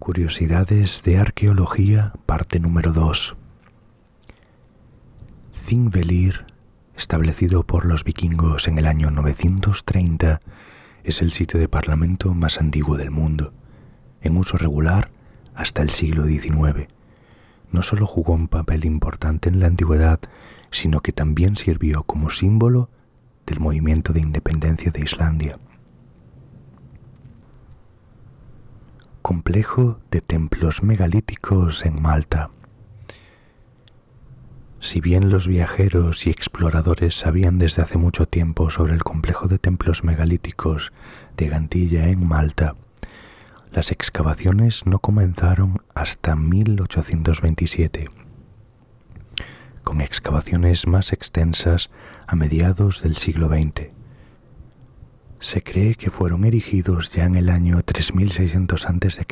Curiosidades de arqueología, parte número 2. Þingvellir, establecido por los vikingos en el año 930, es el sitio de parlamento más antiguo del mundo, en uso regular hasta el siglo XIX. No solo jugó un papel importante en la antigüedad, sino que también sirvió como símbolo del movimiento de independencia de Islandia. Complejo de templos megalíticos en Malta. Si bien los viajeros y exploradores sabían desde hace mucho tiempo sobre el complejo de templos megalíticos de Gantilla en Malta, las excavaciones no comenzaron hasta 1827, con excavaciones más extensas a mediados del siglo XX. Se cree que fueron erigidos ya en el año 3600 a.C.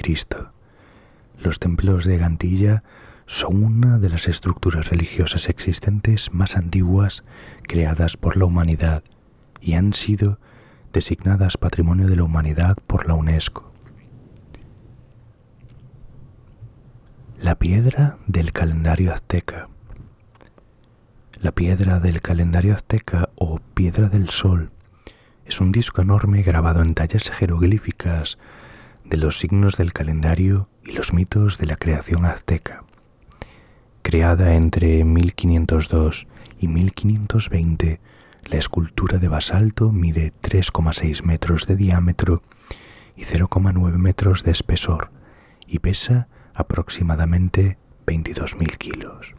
Los templos de Gantilla son una de las estructuras religiosas existentes más antiguas creadas por la humanidad y han sido designadas Patrimonio de la Humanidad por la UNESCO. La piedra del calendario azteca. La piedra del calendario azteca o piedra del sol es un disco enorme grabado en tallas jeroglíficas de los signos del calendario y los mitos de la creación azteca. Creada entre 1502 y 1520, la escultura de basalto mide 3,6 metros de diámetro y 0,9 metros de espesor y pesa aproximadamente 22.000 kilos.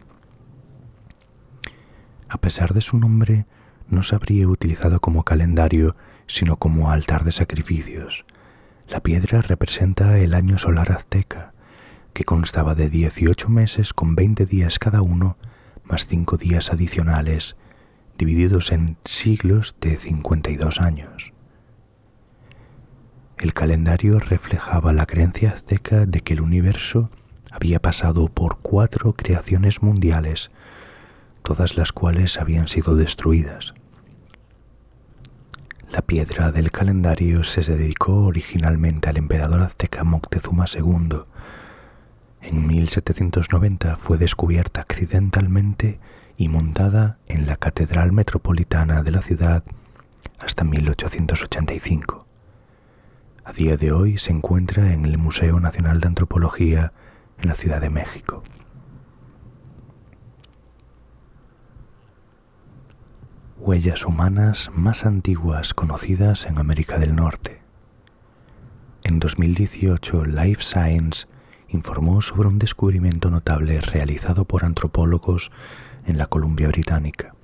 A pesar de su nombre, no se habría utilizado como calendario, sino como altar de sacrificios. La piedra representa el año solar azteca, que constaba de 18 meses con 20 días cada uno, más 5 días adicionales, divididos en siglos de 52 años. El calendario reflejaba la creencia azteca de que el universo había pasado por 4 creaciones mundiales, todas las cuales habían sido destruidas. La piedra del calendario se dedicó originalmente al emperador azteca Moctezuma II. En 1790 fue descubierta accidentalmente y montada en la Catedral Metropolitana de la ciudad hasta 1885. A día de hoy se encuentra en el Museo Nacional de Antropología en la Ciudad de México. Huellas humanas más antiguas conocidas en América del Norte. En 2018, Life Science informó sobre un descubrimiento notable realizado por antropólogos en la Columbia Británica.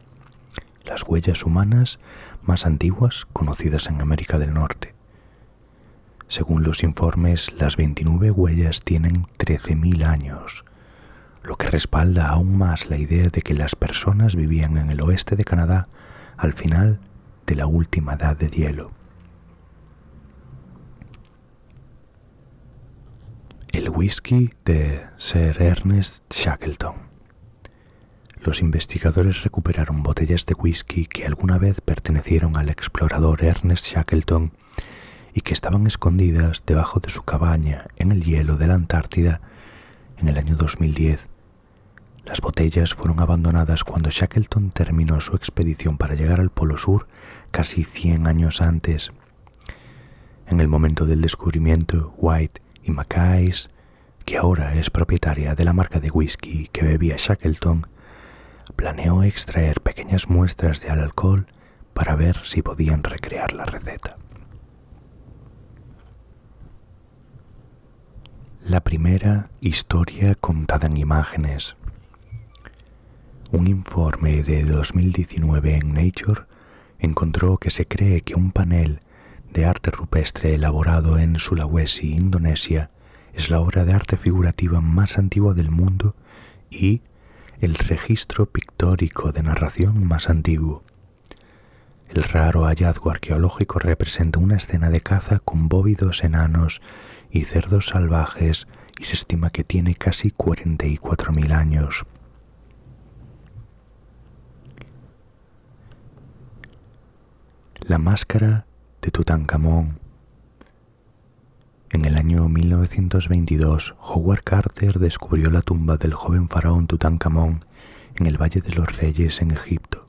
Las huellas humanas más antiguas conocidas en América del Norte. Según los informes, las 29 huellas tienen 13.000 años, lo que respalda aún más la idea de que las personas vivían en el oeste de Canadá al final de la última edad de hielo. El whisky de Sir Ernest Shackleton. Los investigadores recuperaron botellas de whisky que alguna vez pertenecieron al explorador Ernest Shackleton y que estaban escondidas debajo de su cabaña en el hielo de la Antártida en el año 2010. Las botellas fueron abandonadas cuando Shackleton terminó su expedición para llegar al Polo Sur casi 100 años antes. En el momento del descubrimiento, White y Mackay's, que ahora es propietaria de la marca de whisky que bebía Shackleton, planeó extraer pequeñas muestras de alcohol para ver si podían recrear la receta. La primera historia contada en imágenes. Un informe de 2019 en Nature encontró que se cree que un panel de arte rupestre elaborado en Sulawesi, Indonesia, es la obra de arte figurativa más antigua del mundo y el registro pictórico de narración más antiguo. El raro hallazgo arqueológico representa una escena de caza con bóvidos enanos y cerdos salvajes y se estima que tiene casi 44.000 años. La máscara de Tutankamón. En el año 1922, Howard Carter descubrió la tumba del joven faraón Tutankamón en el Valle de los Reyes en Egipto.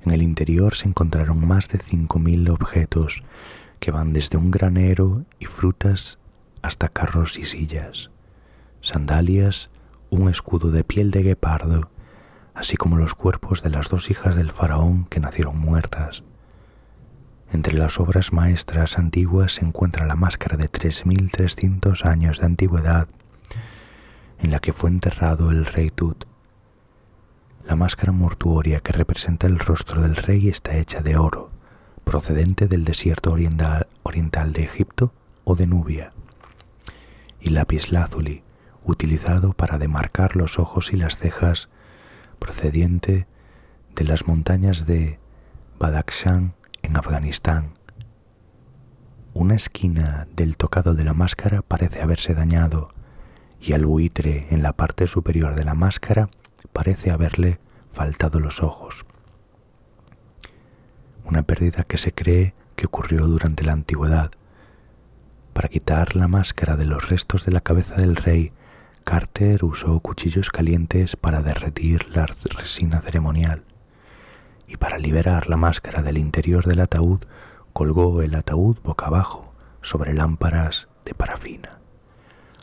En el interior se encontraron más de 5.000 objetos que van desde un granero y frutas hasta carros y sillas, sandalias, un escudo de piel de guepardo, así como los cuerpos de las 2 hijas del faraón que nacieron muertas. Entre las obras maestras antiguas se encuentra la máscara de 3.300 años de antigüedad en la que fue enterrado el rey Tut. La máscara mortuoria que representa el rostro del rey está hecha de oro, procedente del desierto oriental de Egipto o de Nubia, y lapislázuli, utilizado para demarcar los ojos y las cejas, procediente de las montañas de Badakhshan en Afganistán. Una esquina del tocado de la máscara parece haberse dañado y al buitre en la parte superior de la máscara parece haberle faltado los ojos. Una pérdida que se cree que ocurrió durante la antigüedad. Para quitar la máscara de los restos de la cabeza del rey, Carter usó cuchillos calientes para derretir la resina ceremonial, y para liberar la máscara del interior del ataúd, colgó el ataúd boca abajo sobre lámparas de parafina.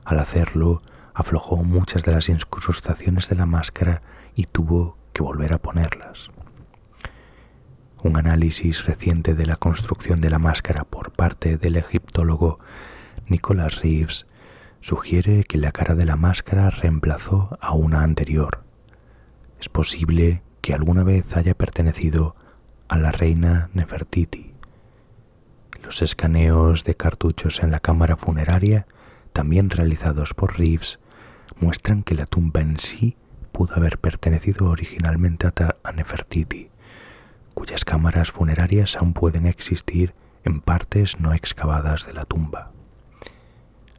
Al hacerlo, aflojó muchas de las incrustaciones de la máscara y tuvo que volver a ponerlas. Un análisis reciente de la construcción de la máscara por parte del egiptólogo Nicholas Reeves sugiere que la cara de la máscara reemplazó a una anterior. Es posible que alguna vez haya pertenecido a la reina Nefertiti. Los escaneos de cartuchos en la cámara funeraria, también realizados por Reeves, muestran que la tumba en sí pudo haber pertenecido originalmente a Nefertiti, cuyas cámaras funerarias aún pueden existir en partes no excavadas de la tumba.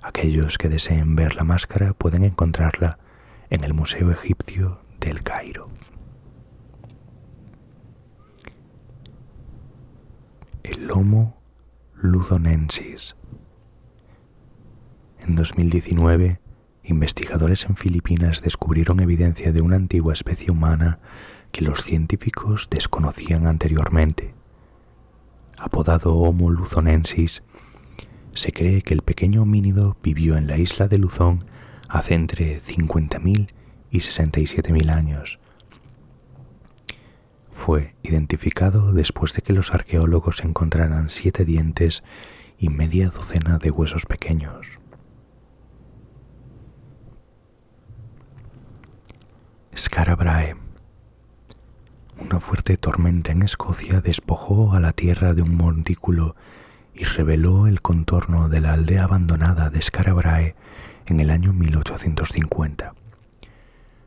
Aquellos que deseen ver la máscara pueden encontrarla en el Museo Egipcio del Cairo. El Homo luzonensis. En 2019, investigadores en Filipinas descubrieron evidencia de una antigua especie humana que los científicos desconocían anteriormente. Apodado Homo luzonensis, se cree que el pequeño homínido vivió en la isla de Luzón hace entre 50.000 y 67.000 años. Fue identificado después de que los arqueólogos encontraran 7 dientes y media docena de huesos pequeños. Skara Brae. Una fuerte tormenta en Escocia despojó a la tierra de un montículo y reveló el contorno de la aldea abandonada de Skara Brae en el año 1850.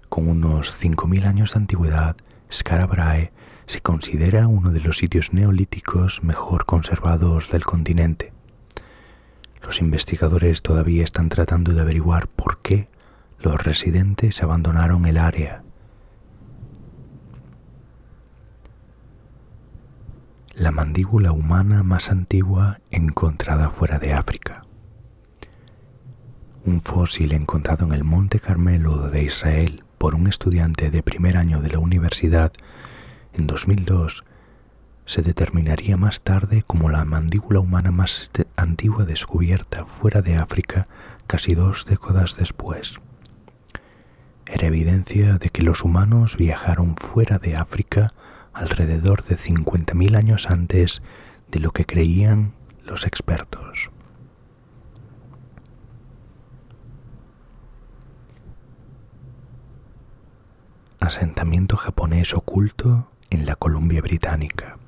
Con unos 5.000 años de antigüedad, Skara Brae se considera uno de los sitios neolíticos mejor conservados del continente. Los investigadores todavía están tratando de averiguar por qué los residentes abandonaron el área. La mandíbula humana más antigua encontrada fuera de África. Un fósil encontrado en el Monte Carmelo de Israel por un estudiante de primer año de la universidad en 2002 se determinaría más tarde como la mandíbula humana más antigua descubierta fuera de África casi 2 décadas después. Era evidencia de que los humanos viajaron fuera de África alrededor de 50.000 años antes de lo que creían los expertos. Asentamiento japonés oculto en la Columbia Británica.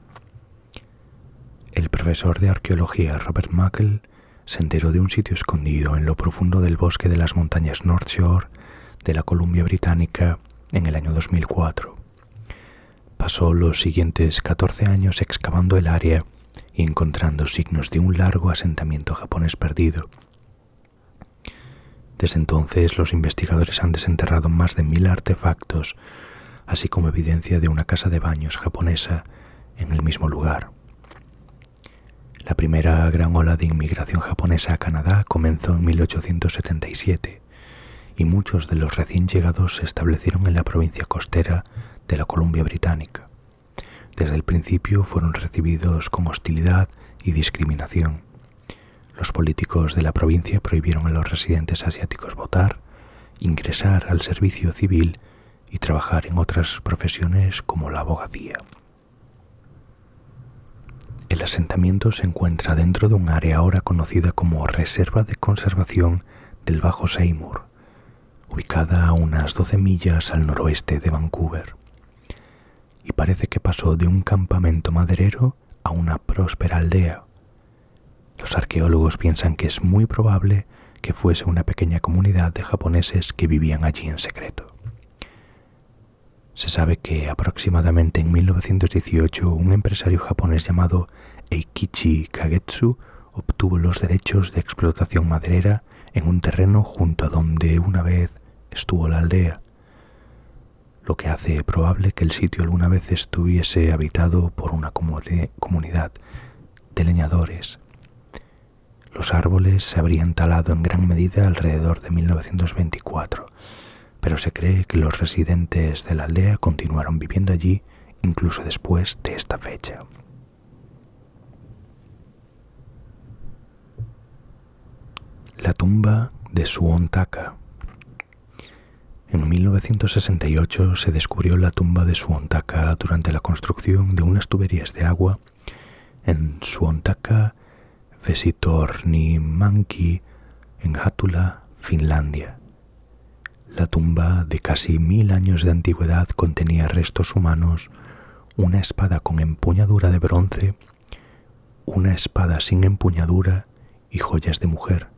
El profesor de arqueología Robert Muckle se enteró de un sitio escondido en lo profundo del bosque de las montañas North Shore de la Columbia Británica en el año 2004. Pasó los siguientes 14 años excavando el área y encontrando signos de un largo asentamiento japonés perdido. Desde entonces, los investigadores han desenterrado más de 1.000 artefactos, así como evidencia de una casa de baños japonesa en el mismo lugar. La primera gran ola de inmigración japonesa a Canadá comenzó en 1877 y muchos de los recién llegados se establecieron en la provincia costera de la Columbia Británica. Desde el principio fueron recibidos con hostilidad y discriminación. Los políticos de la provincia prohibieron a los residentes asiáticos votar, ingresar al servicio civil y trabajar en otras profesiones como la abogacía. El asentamiento se encuentra dentro de un área ahora conocida como Reserva de Conservación del Bajo Seymour, ubicada a unas 12 millas al noroeste de Vancouver. Y parece que pasó de un campamento maderero a una próspera aldea. Los arqueólogos piensan que es muy probable que fuese una pequeña comunidad de japoneses que vivían allí en secreto. Se sabe que aproximadamente en 1918 un empresario japonés llamado Eikichi Kagetsu obtuvo los derechos de explotación maderera en un terreno junto a donde una vez estuvo la aldea, lo que hace probable que el sitio alguna vez estuviese habitado por una comunidad de leñadores. Los árboles se habrían talado en gran medida alrededor de 1924, pero se cree que los residentes de la aldea continuaron viviendo allí incluso después de esta fecha. La tumba de Suon Taka. En 1968 se descubrió la tumba de Suon Taka durante la construcción de unas tuberías de agua en Suon Taka, Vesitornimanki, en Hattula, Finlandia. La tumba, de casi 1000 años de antigüedad, contenía restos humanos, una espada con empuñadura de bronce, una espada sin empuñadura y joyas de mujer.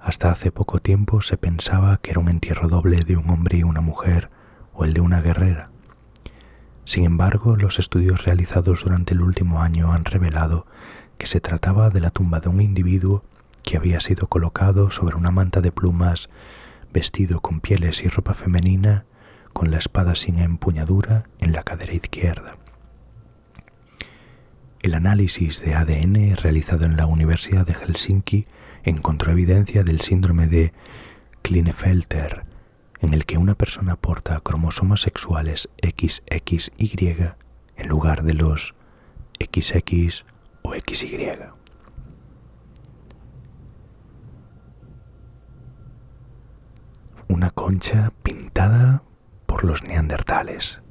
Hasta hace poco tiempo se pensaba que era un entierro doble de un hombre y una mujer o el de una guerrera. Sin embargo, los estudios realizados durante el último año han revelado que se trataba de la tumba de un individuo que había sido colocado sobre una manta de plumas, vestido con pieles y ropa femenina, con la espada sin empuñadura en la cadera izquierda. El análisis de ADN realizado en la Universidad de Helsinki encontró evidencia del síndrome de Klinefelter, en el que una persona porta cromosomas sexuales XXY en lugar de los XX o XY. Una concha pintada por los neandertales.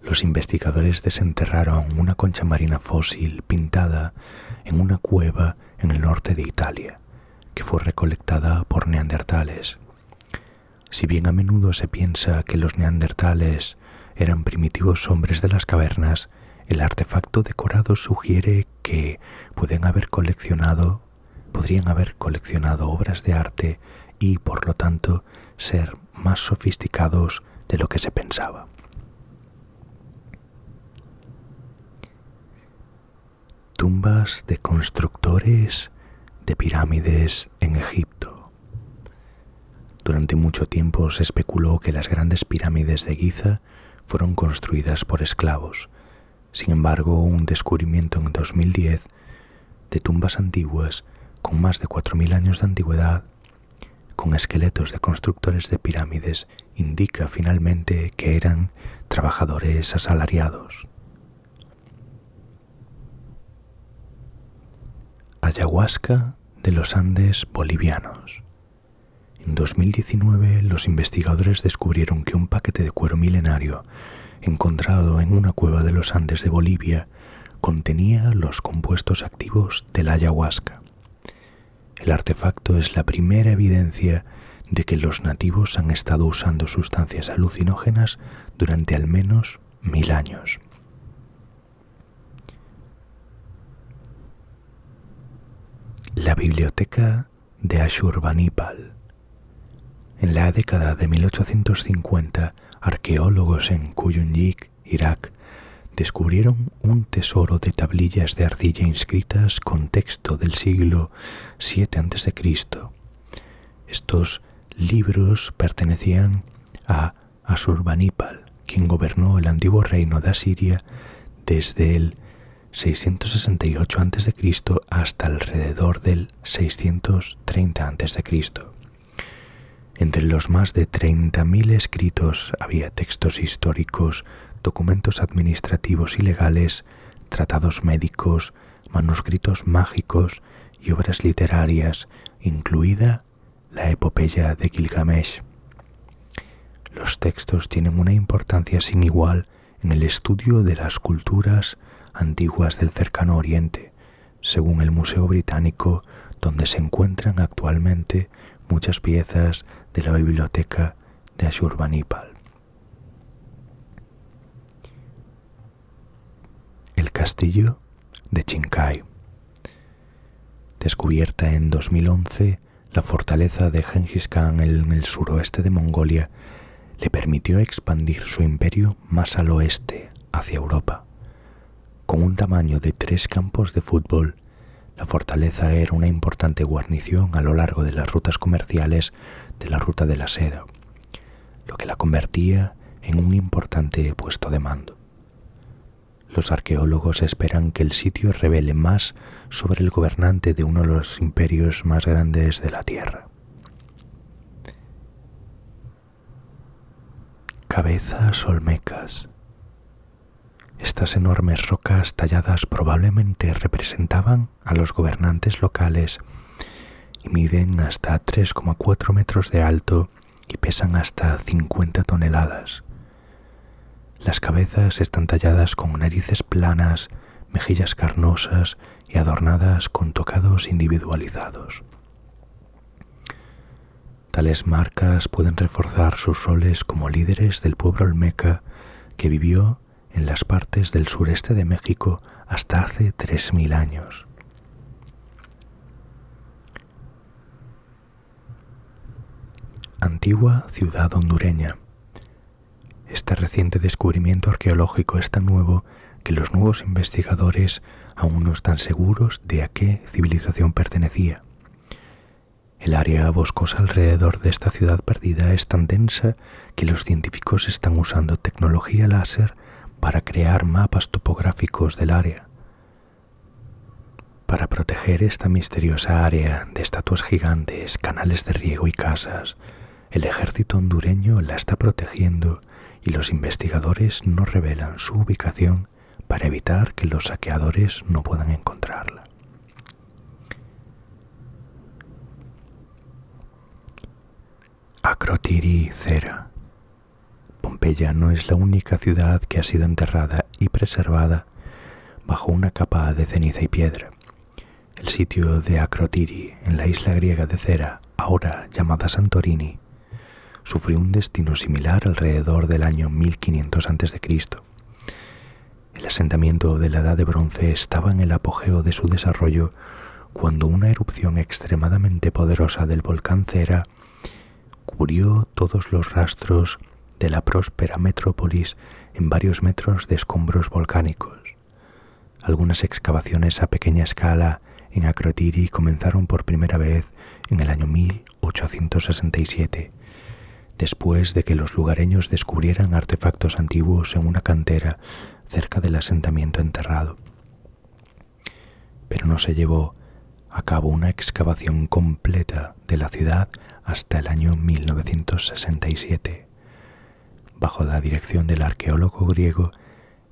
Los investigadores desenterraron una concha marina fósil pintada en una cueva en el norte de Italia, que fue recolectada por neandertales. Si bien a menudo se piensa que los neandertales eran primitivos hombres de las cavernas, el artefacto decorado sugiere que podrían haber coleccionado obras de arte y, por lo tanto, ser más sofisticados de lo que se pensaba. Tumbas de constructores de pirámides en Egipto. Durante mucho tiempo se especuló que las grandes pirámides de Giza fueron construidas por esclavos. Sin embargo, un descubrimiento en 2010 de tumbas antiguas con más de 4000 años de antigüedad, con esqueletos de constructores de pirámides, indica finalmente que eran trabajadores asalariados. Ayahuasca de los Andes bolivianos. En 2019, los investigadores descubrieron que un paquete de cuero milenario encontrado en una cueva de los Andes de Bolivia contenía los compuestos activos de la ayahuasca. El artefacto es la primera evidencia de que los nativos han estado usando sustancias alucinógenas durante al menos 1000 años. La biblioteca de Ashurbanipal. En la década de 1850, arqueólogos en Kuyunjik, Irak, descubrieron un tesoro de tablillas de arcilla inscritas con texto del siglo VII a.C. Estos libros pertenecían a Ashurbanipal, quien gobernó el antiguo reino de Asiria desde el 668 a.C. hasta alrededor del 630 a.C. Entre los más de 30.000 escritos había textos históricos, documentos administrativos y legales, tratados médicos, manuscritos mágicos y obras literarias, incluida la epopeya de Gilgamesh. Los textos tienen una importancia sin igual en el estudio de las culturas antiguas del Cercano Oriente, según el Museo Británico, donde se encuentran actualmente muchas piezas de la biblioteca de Ashurbanipal. El castillo de Chinkai. Descubierta en 2011, la fortaleza de Genghis Khan en el suroeste de Mongolia le permitió expandir su imperio más al oeste, hacia Europa. Con un tamaño de 3 campos de fútbol, la fortaleza era una importante guarnición a lo largo de las rutas comerciales de la Ruta de la Seda, lo que la convertía en un importante puesto de mando. Los arqueólogos esperan que el sitio revele más sobre el gobernante de uno de los imperios más grandes de la Tierra. Cabezas olmecas. Estas enormes rocas talladas probablemente representaban a los gobernantes locales y miden hasta 3,4 metros de alto y pesan hasta 50 toneladas. Las cabezas están talladas con narices planas, mejillas carnosas y adornadas con tocados individualizados. Tales marcas pueden reforzar sus roles como líderes del pueblo olmeca que vivió en las partes del sureste de México hasta hace 3.000 años. Antigua ciudad hondureña. Este reciente descubrimiento arqueológico es tan nuevo que los nuevos investigadores aún no están seguros de a qué civilización pertenecía. El área boscosa alrededor de esta ciudad perdida es tan densa que los científicos están usando tecnología láser para crear mapas topográficos del área. Para proteger esta misteriosa área de estatuas gigantes, canales de riego y casas, el ejército hondureño la está protegiendo y los investigadores no revelan su ubicación para evitar que los saqueadores no puedan encontrarla. Akrotiri Thera. Pompeya no es la única ciudad que ha sido enterrada y preservada bajo una capa de ceniza y piedra. El sitio de Akrotiri, en la isla griega de Thera, ahora llamada Santorini, sufrió un destino similar alrededor del año 1500 a.C. El asentamiento de la Edad de Bronce estaba en el apogeo de su desarrollo cuando una erupción extremadamente poderosa del volcán Thera cubrió todos los rastros de la próspera metrópolis en varios metros de escombros volcánicos. Algunas excavaciones a pequeña escala en Akrotiri comenzaron por primera vez en el año 1867, después de que los lugareños descubrieran artefactos antiguos en una cantera cerca del asentamiento enterrado. Pero no se llevó a cabo una excavación completa de la ciudad hasta el año 1967, bajo la dirección del arqueólogo griego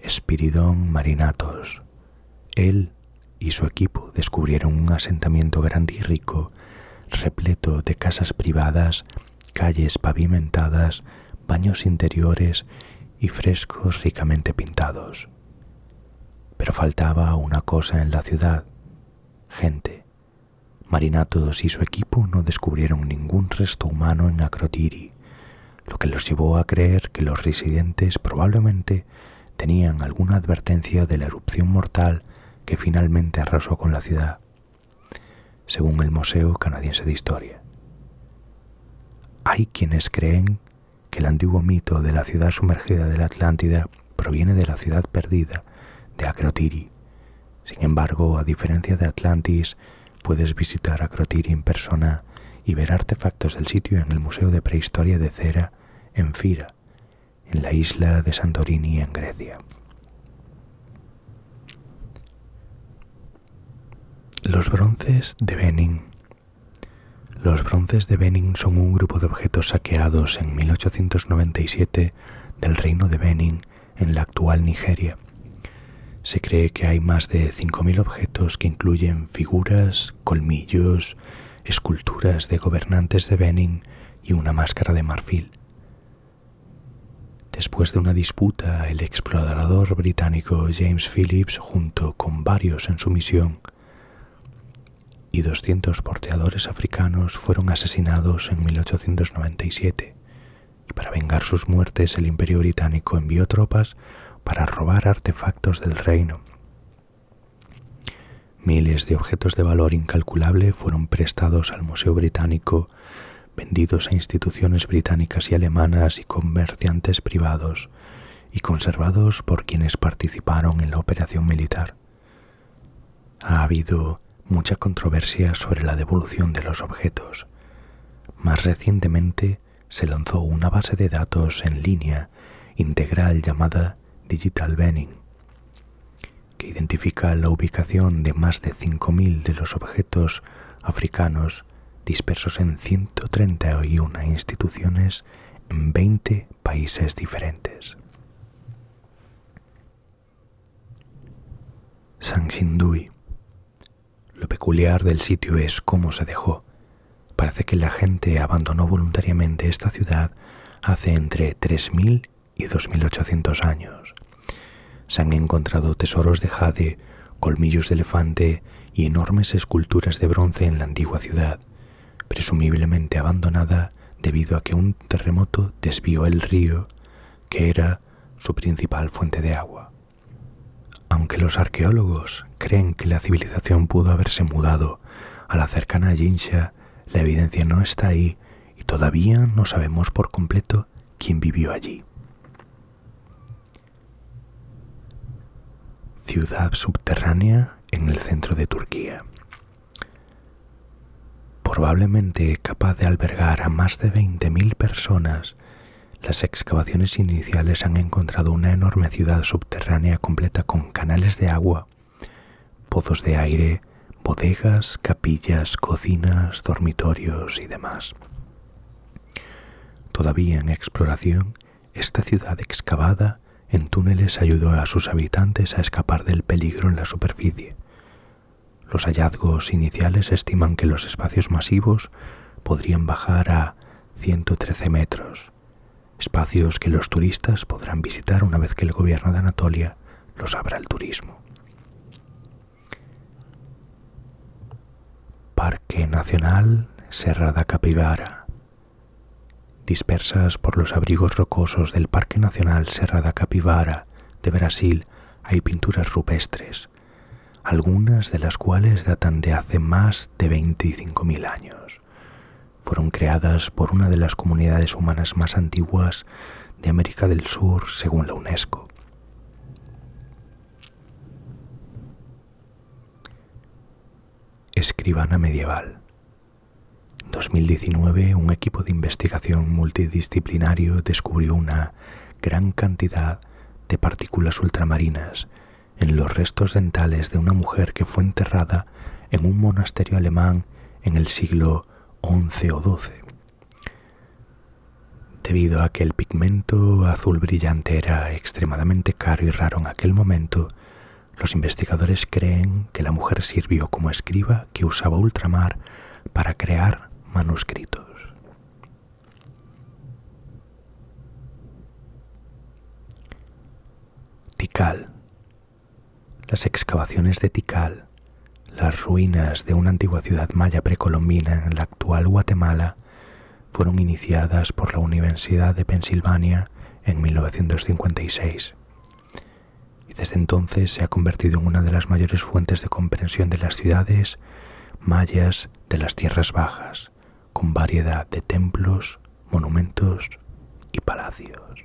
Espiridón Marinatos. Él y su equipo descubrieron un asentamiento grande y rico, repleto de casas privadas, calles pavimentadas, baños interiores y frescos ricamente pintados. Pero faltaba una cosa en la ciudad: gente. Marinatos y su equipo no descubrieron ningún resto humano en Akrotiri, lo que los llevó a creer que los residentes probablemente tenían alguna advertencia de la erupción mortal que finalmente arrasó con la ciudad, según el Museo Canadiense de Historia. Hay quienes creen que el antiguo mito de la ciudad sumergida de la Atlántida proviene de la ciudad perdida de Akrotiri. Sin embargo, a diferencia de Atlantis, puedes visitar Akrotiri en persona y ver artefactos del sitio en el Museo de Prehistoria de Thera en Fira, en la isla de Santorini en Grecia. Los bronces de Benin. Los bronces de Benin son un grupo de objetos saqueados en 1897 del reino de Benin en la actual Nigeria. Se cree que hay más de 5.000 objetos que incluyen figuras, colmillos, esculturas de gobernantes de Benin y una máscara de marfil. Después de una disputa, el explorador británico James Phillips, junto con varios en su misión, y 200 porteadores africanos fueron asesinados en 1897, y para vengar sus muertes el Imperio Británico envió tropas para robar artefactos del reino. Miles de objetos de valor incalculable fueron prestados al Museo Británico, vendidos a instituciones británicas y alemanas y comerciantes privados, y conservados por quienes participaron en la operación militar. Ha habido mucha controversia sobre la devolución de los objetos. Más recientemente se lanzó una base de datos en línea integral llamada Digital Benin, que identifica la ubicación de más de 5.000 de los objetos africanos dispersos en 131 instituciones en 20 países diferentes. Sanxindui. Lo peculiar del sitio es cómo se dejó. Parece que la gente abandonó voluntariamente esta ciudad hace entre 3.000 y 2.800 años. Se han encontrado tesoros de jade, colmillos de elefante y enormes esculturas de bronce en la antigua ciudad, presumiblemente abandonada debido a que un terremoto desvió el río, que era su principal fuente de agua. Aunque los arqueólogos creen que la civilización pudo haberse mudado a la cercana Jinsha, la evidencia no está ahí y todavía no sabemos por completo quién vivió allí. Ciudad subterránea en el centro de Turquía. Probablemente capaz de albergar a más de 20.000 personas, las excavaciones iniciales han encontrado una enorme ciudad subterránea completa con canales de agua, pozos de aire, bodegas, capillas, cocinas, dormitorios y demás. Todavía en exploración, esta ciudad excavada en túneles ayudó a sus habitantes a escapar del peligro en la superficie. Los hallazgos iniciales estiman que los espacios masivos podrían bajar a 113 metros, espacios que los turistas podrán visitar una vez que el gobierno de Anatolia los abra al turismo. Parque Nacional Serra da Capivara. Dispersas por los abrigos rocosos del Parque Nacional Serra da Capivara de Brasil hay pinturas rupestres, algunas de las cuales datan de hace más de 25.000 años. Fueron creadas por una de las comunidades humanas más antiguas de América del Sur, según la UNESCO. Escribana medieval. En 2019, un equipo de investigación multidisciplinario descubrió una gran cantidad de partículas ultramarinas en los restos dentales de una mujer que fue enterrada en un monasterio alemán en el siglo XI o XII. Debido a que el pigmento azul brillante era extremadamente caro y raro en aquel momento, los investigadores creen que la mujer sirvió como escriba que usaba ultramar para crear manuscritos. Tikal. Las excavaciones de Tikal, las ruinas de una antigua ciudad maya precolombina en la actual Guatemala, fueron iniciadas por la Universidad de Pensilvania en 1956. Y desde entonces se ha convertido en una de las mayores fuentes de comprensión de las ciudades mayas de las tierras bajas, con variedad de templos, monumentos y palacios.